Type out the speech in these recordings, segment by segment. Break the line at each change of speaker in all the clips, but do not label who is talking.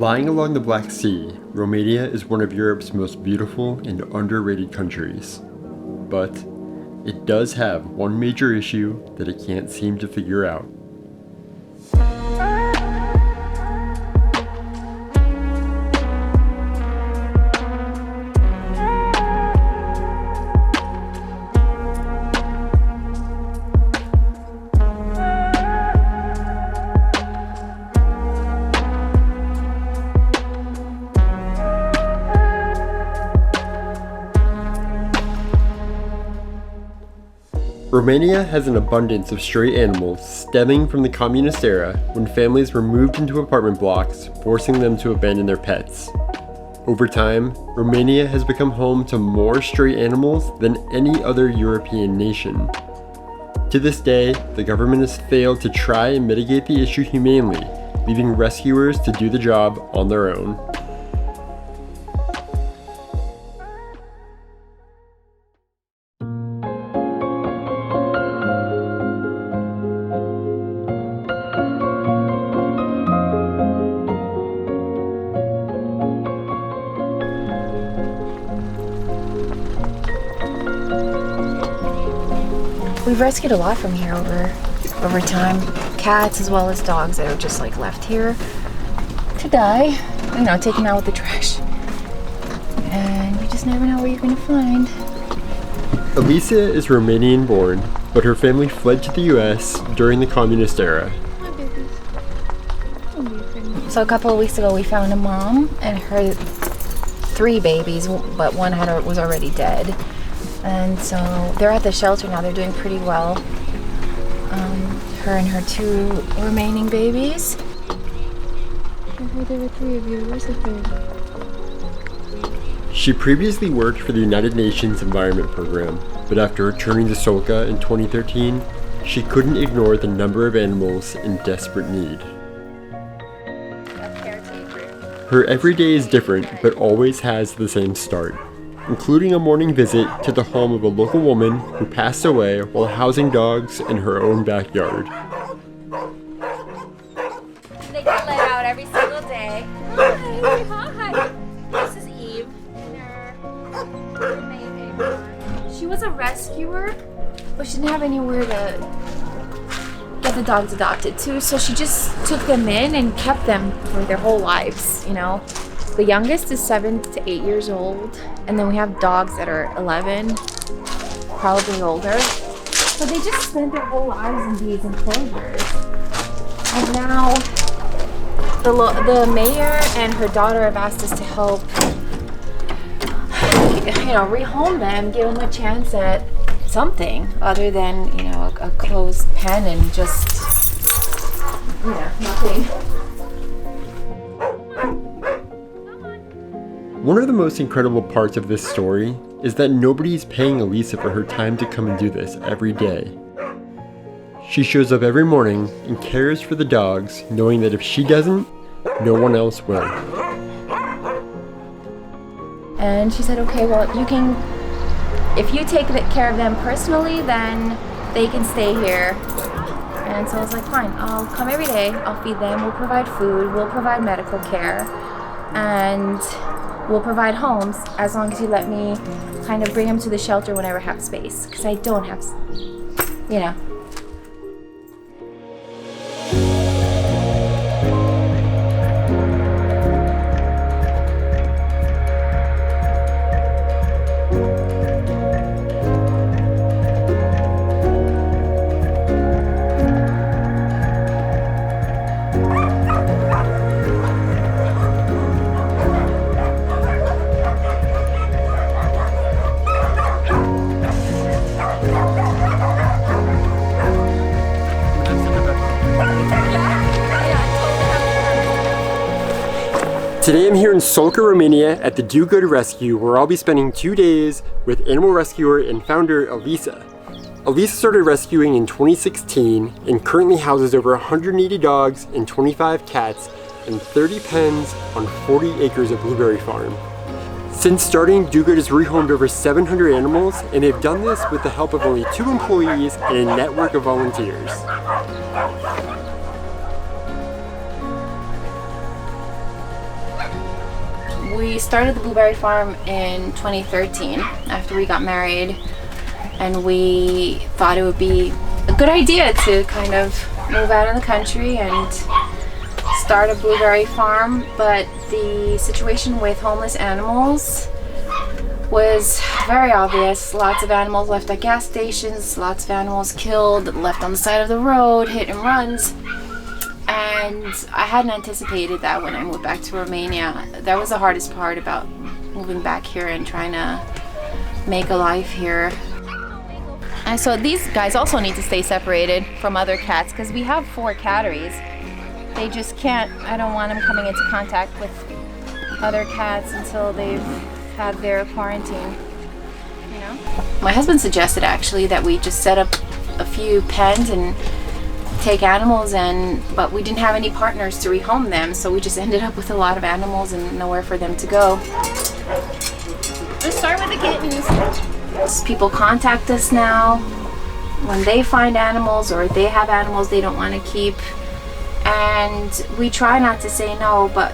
Lying along the Black Sea, Romania is one of Europe's most beautiful and underrated countries. But it does have one major issue that it can't seem to figure out. Romania has an abundance of stray animals stemming from the communist era when families were moved into apartment blocks, forcing them to abandon their pets. Over time, Romania has become home to more stray animals than any other European nation. To this day, the government has failed to try and mitigate the issue humanely, leaving rescuers to do the job on their own.
We've rescued a lot from here over time. Cats as well as dogs that are just like left here to die, taken out with the trash. And you just never know what you're gonna find.
Elisa is Romanian born, but her family fled to the US during the communist era.
So a couple of weeks ago we found a mom and her 3 babies, but one was already dead. And so they're at the shelter now. They're doing pretty well. Her and her 2 remaining babies.
I heard there were 3 of you. Where's the 3rd?
She previously worked for the United Nations Environment Program, but after returning to Solca in 2013, she couldn't ignore the number of animals in desperate need. Her everyday is different, but always has the same start, including a morning visit to the home of a local woman who passed away while housing dogs in her own backyard.
They get let out every single day. Hi. This is Eve. She was a rescuer, but she didn't have anywhere to get the dogs adopted to, so she just took them in and kept them for their whole lives, The youngest is 7 to 8 years old, and then we have dogs that are 11, probably older. So they just spent their whole lives in these enclosures. And now the mayor and her daughter have asked us to help, rehome them, give them a chance at something other than, a closed pen and just, nothing.
One of the most incredible parts of this story is that nobody is paying Elisa for her time to come and do this every day. She shows up every morning and cares for the dogs, knowing that if she doesn't, no one else will.
And she said, okay, well, if you take care of them personally, then they can stay here. And so I was like, fine, I'll come every day, I'll feed them, we'll provide food, we'll provide medical care, and we'll provide homes as long as you let me kind of bring them to the shelter whenever I have space, because I don't have,
Today I'm here in Solca, Romania at the DoGood Rescue, where I'll be spending 2 days with animal rescuer and founder Elisa. Elisa started rescuing in 2016 and currently houses over 180 dogs and 25 cats in 30 pens on 40 acres of blueberry farm. Since starting, DoGood has rehomed over 700 animals, and they've done this with the help of only 2 employees and a network of volunteers.
We started the blueberry farm in 2013 after we got married, and we thought it would be a good idea to kind of move out of the country and start a blueberry farm. But the situation with homeless animals was very obvious. Lots of animals left at gas stations, lots of animals killed, left on the side of the road, hit and runs. And I hadn't anticipated that when I moved back to Romania. That was the hardest part about moving back here and trying to make a life here. And so these guys also need to stay separated from other cats because we have 4 catteries. They just can't, I don't want them coming into contact with other cats until they've had their quarantine, you know? My husband suggested actually that we just set up a few pens and take animals in, but we didn't have any partners to rehome them, so we just ended up with a lot of animals and nowhere for them to go. Let's start with the kittens. People contact us now when they find animals or they have animals they don't want to keep, and we try not to say no, but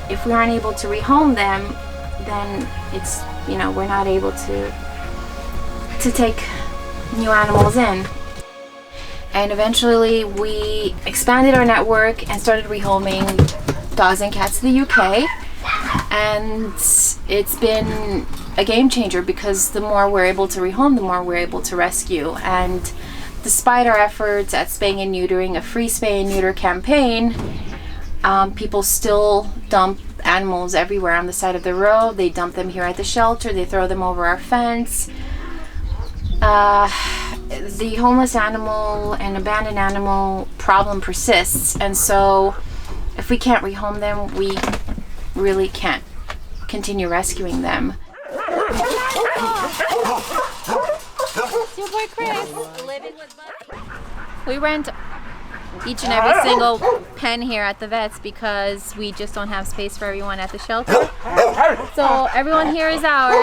if we aren't able to rehome them, then it's, you know, we're not able to take new animals in. And eventually we expanded our network and started rehoming dogs and cats to the UK, and it's been a game changer because the more we're able to rehome, the more we're able to rescue. And despite our efforts at spaying and neutering, a free spay and neuter campaign, people still dump animals everywhere on the side of the road. They dump them here at the shelter, they throw them over our fence. The homeless animal and abandoned animal problem persists, and so if we can't rehome them, we really can't continue rescuing them. It's your boy Chris. Living with Buddy. We rent each and every single pen here at the vets because we just don't have space for everyone at the shelter. So everyone here is ours,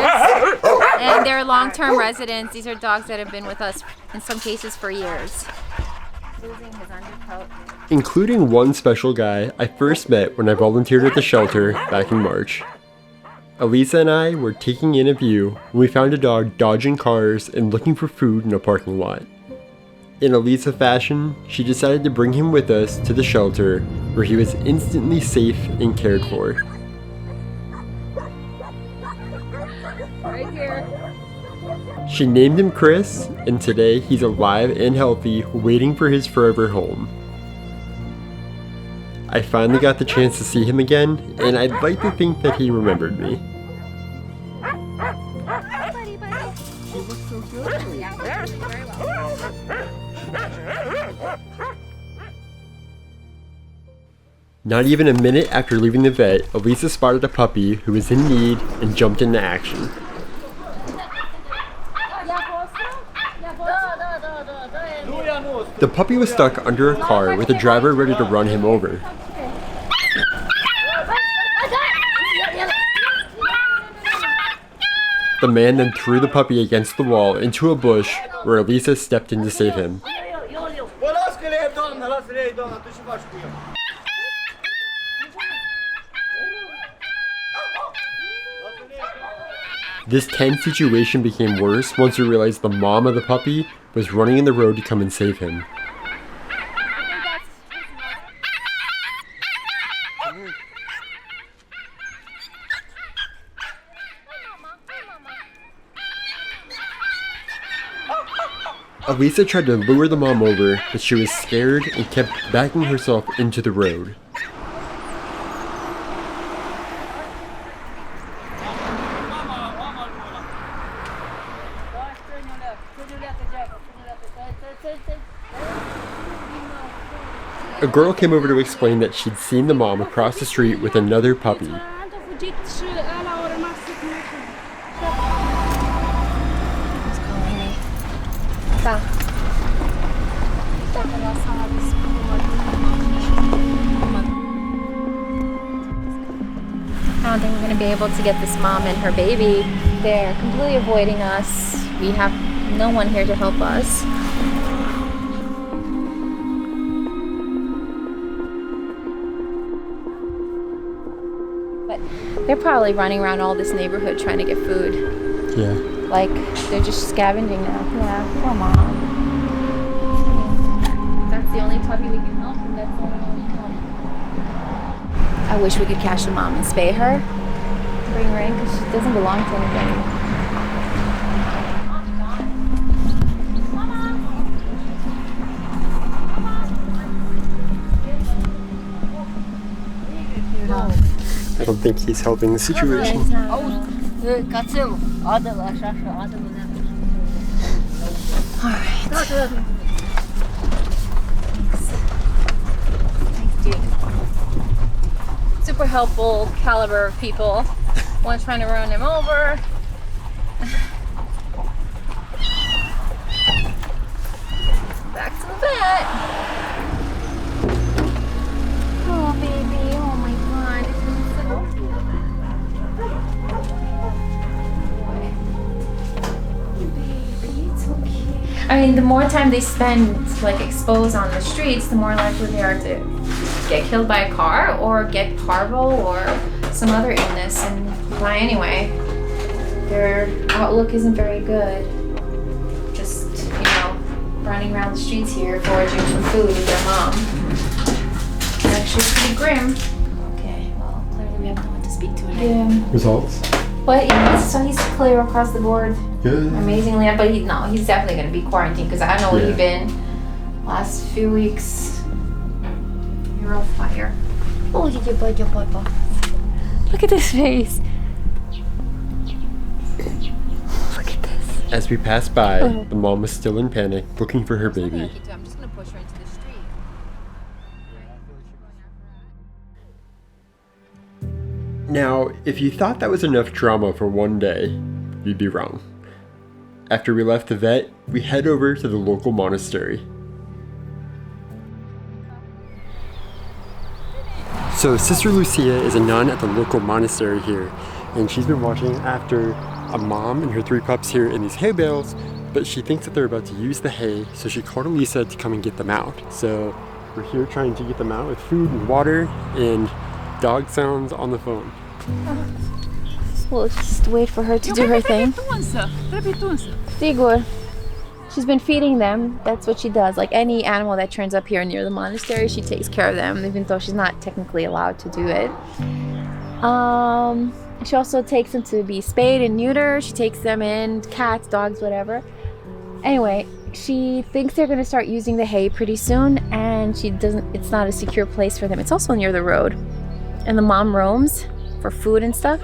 and they're long-term residents. These are dogs that have been with us in some cases for years. Losing his undercoat.
Including one special guy I first met when I volunteered at the shelter back in March. Elisa and I were taking in a view when we found a dog dodging cars and looking for food in a parking lot. In Elisa fashion, she decided to bring him with us to the shelter where he was instantly safe and cared for.
Right here.
She named him Chris, and today he's alive and healthy, waiting for his forever home. I finally got the chance to see him again, and I'd like to think that he remembered me.
He looks so good. Yeah, very well.
Not even a minute after leaving the vet, Elisa spotted a puppy who was in need and jumped into action. The puppy was stuck under a car with the driver ready to run him over. The man then threw the puppy against the wall into a bush where Elisa stepped in to save him. This tense situation became worse once we realized the mom of the puppy was running in the road to come and save him. Elisa tried to lure the mom over, but she was scared and kept backing herself into the road. A girl came over to explain that she'd seen the mom across the street with another puppy.
I don't think we're going to be able to get this mom and her baby. They're completely avoiding us. We have no one here to help us. But They're probably running around all this neighborhood trying to get food.
Yeah.
Like, they're just scavenging now. Yeah, poor mom. That's the only puppy we can help, and that's the only one we can help. I wish we could catch the mom and spay her. Bring her in, because she doesn't belong to anybody.
I don't think he's helping the situation.
Alright. Thanks, dude. Super helpful caliber of people. One's trying to run him over. Back to the vet. Oh, baby. Oh, my God. Baby, it's okay. I mean, the more time they spend, like, exposed on the streets, the more likely they are to get killed by a car or get parvo or some other illness and die anyway. Their outlook isn't very good. Just, you know, running around the streets here foraging for food with their mom. It's actually pretty grim. Okay, well, clearly we have no one to speak to today. Yeah.
Results.
But yeah, so he's clear across the board.
Good.
Amazingly, but he's definitely going to be quarantined because I don't know where he's been last few weeks. You're on fire. Oh, your boy. Look at this face. Look at this.
As we passed by, the mom was still in panic, looking for her baby.
I'm just going to push her into the street.
Now, if you thought that was enough drama for one day, you'd be wrong. After we left the vet, we head over to the local monastery. So Sister Lucia is a nun at the local monastery here, and she's been watching after a mom and her 3 pups here in these hay bales, but she thinks that they're about to use the hay, so she called Elisa to come and get them out. So we're here trying to get them out with food and water and dog sounds on the phone.
We'll just wait for her to do her thing. Sigur. She's been feeding them. That's what she does. Like any animal that turns up here near the monastery, she takes care of them, even though she's not technically allowed to do it. She also takes them to be spayed and neutered. She takes them in, cats, dogs, whatever. Anyway, she thinks they're going to start using the hay pretty soon, and it's not a secure place for them. It's also near the road. And the mom roams for food and stuff.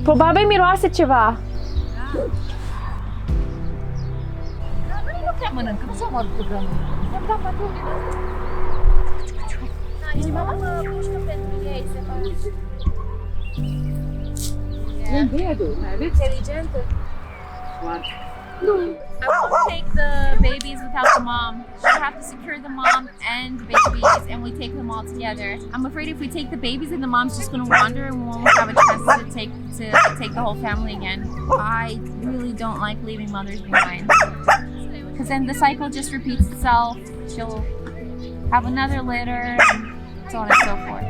Probabil miroase ceva. I won't take the babies without the mom. She'll have to secure the mom and the babies, and we take them all together. I'm afraid if we take the babies and the mom's just gonna wander and we won't have a chance to take the whole family again. I really don't like leaving mothers behind, because then the cycle just repeats itself. She'll have another litter, and so on and so forth.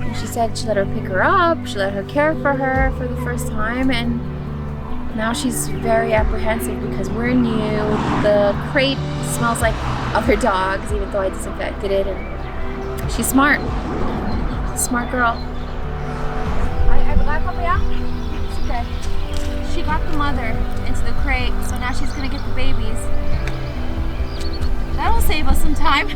And she said she let her pick her up, she let her care for her for the first time, and now she's very apprehensive because we're new. The crate smells like other dogs, even though I disinfected it, and she's smart. Smart girl. It's okay. She got the mother into the crate, so now she's gonna get the babies. That'll save us some time.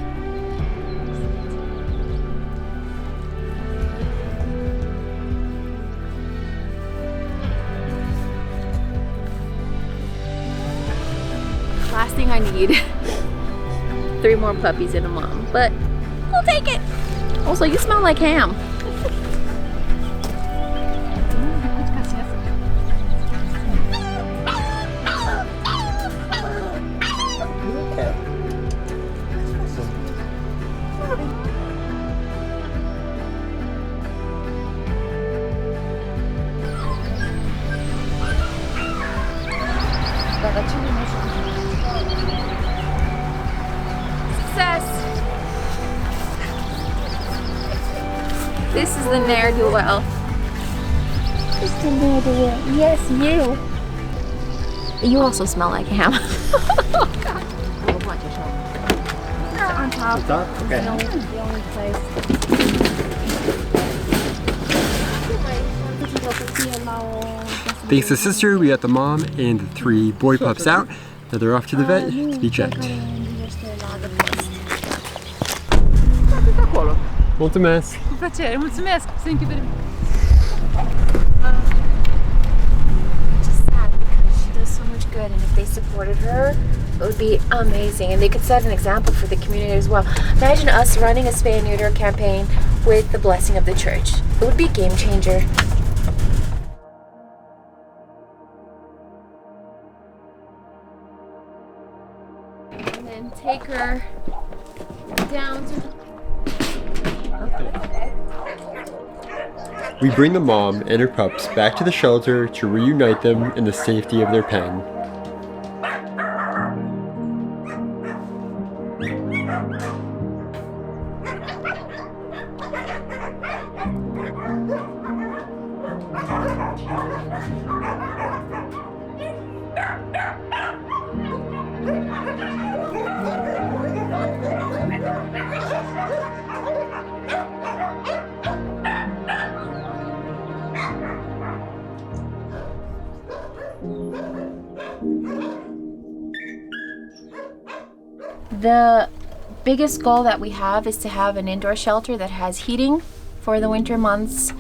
Last thing I need, 3 more puppies and a mom, but we'll take it. Also, you smell like ham. Success! This is the ne'er-do-well. Just the ne'er-do-well. Yes, you. You also smell like ham. Oh God. On top.
Okay.
The only place.
Thanks to sister, we got the mom and the 3 boy pups out. Now they're off to the vet to be checked. Mulțumesc.
Cu plăcere, mulțumesc. Thank you very much.
Just sad because she does so much good, and if they supported her, it would be amazing, and they could set an example for the community as well. Imagine us running a spay and neuter campaign with the blessing of the church. It would be a game changer. And then take her down to.
We bring the mom and her pups back to the shelter to reunite them in the safety of their pen.
The biggest goal that we have is to have an indoor shelter that has heating for the winter months,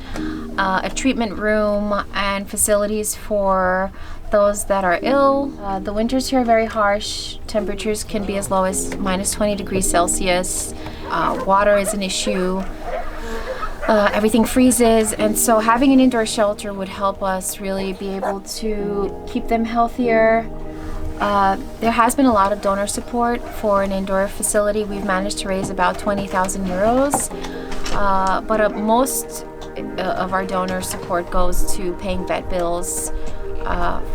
a treatment room, and facilities for those that are ill. The winters here are very harsh. Temperatures can be as low as minus 20 degrees Celsius. Water is an issue. Everything freezes, and so having an indoor shelter would help us really be able to keep them healthier. There has been a lot of donor support for an indoor facility. We've managed to raise about 20,000 euros, but most of our donor support goes to paying vet bills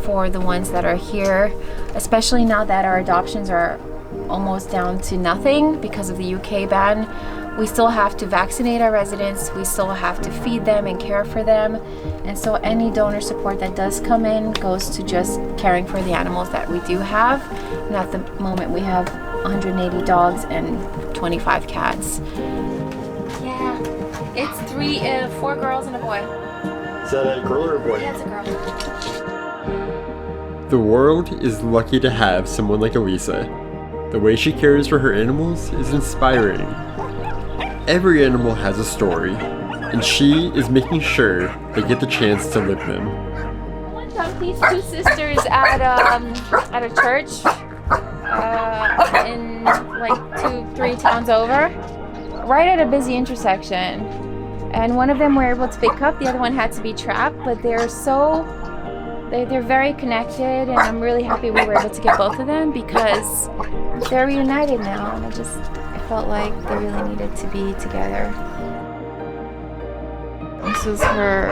for the ones that are here, especially now that our adoptions are almost down to nothing because of the UK ban. We still have to vaccinate our residents, we still have to feed them and care for them, and so any donor support that does come in goes to just caring for the animals that we do have. And at the moment we have 180 dogs and 25 cats. Yeah, it's 4 girls and a boy.
Is that a girl or a boy?
Yeah, it's a girl.
The world is lucky to have someone like Elisa. The way she cares for her animals is inspiring. Every animal has a story, and she is making sure they get the chance to live them.
One time, these 2 sisters at a church in like 2-3 towns over, right at a busy intersection, and one of them were able to pick up, the other one had to be trapped, but they're very connected, and I'm really happy we were able to get both of them because they're reunited now, and I felt like they really needed to be together. This is her.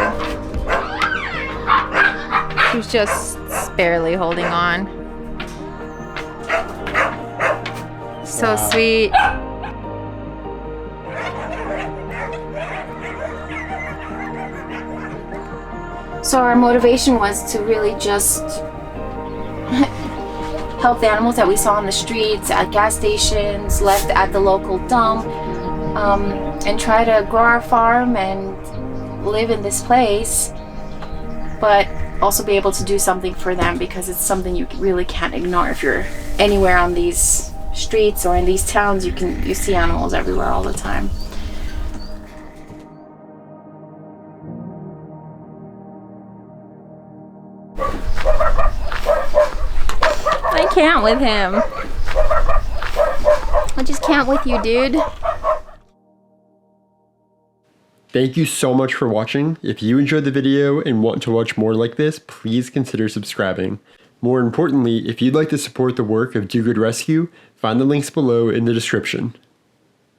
She's just barely holding on. So sweet. So our motivation was to really just help the animals that we saw on the streets, at gas stations, left at the local dump, and try to grow our farm and live in this place, but also be able to do something for them because it's something you really can't ignore. If you're anywhere on these streets or in these towns, you see animals everywhere all the time. I can't with him. I just can't with you, dude.
Thank you so much for watching. If you enjoyed the video and want to watch more like this, please consider subscribing. More importantly, if you'd like to support the work of DoGood Rescue, find the links below in the description.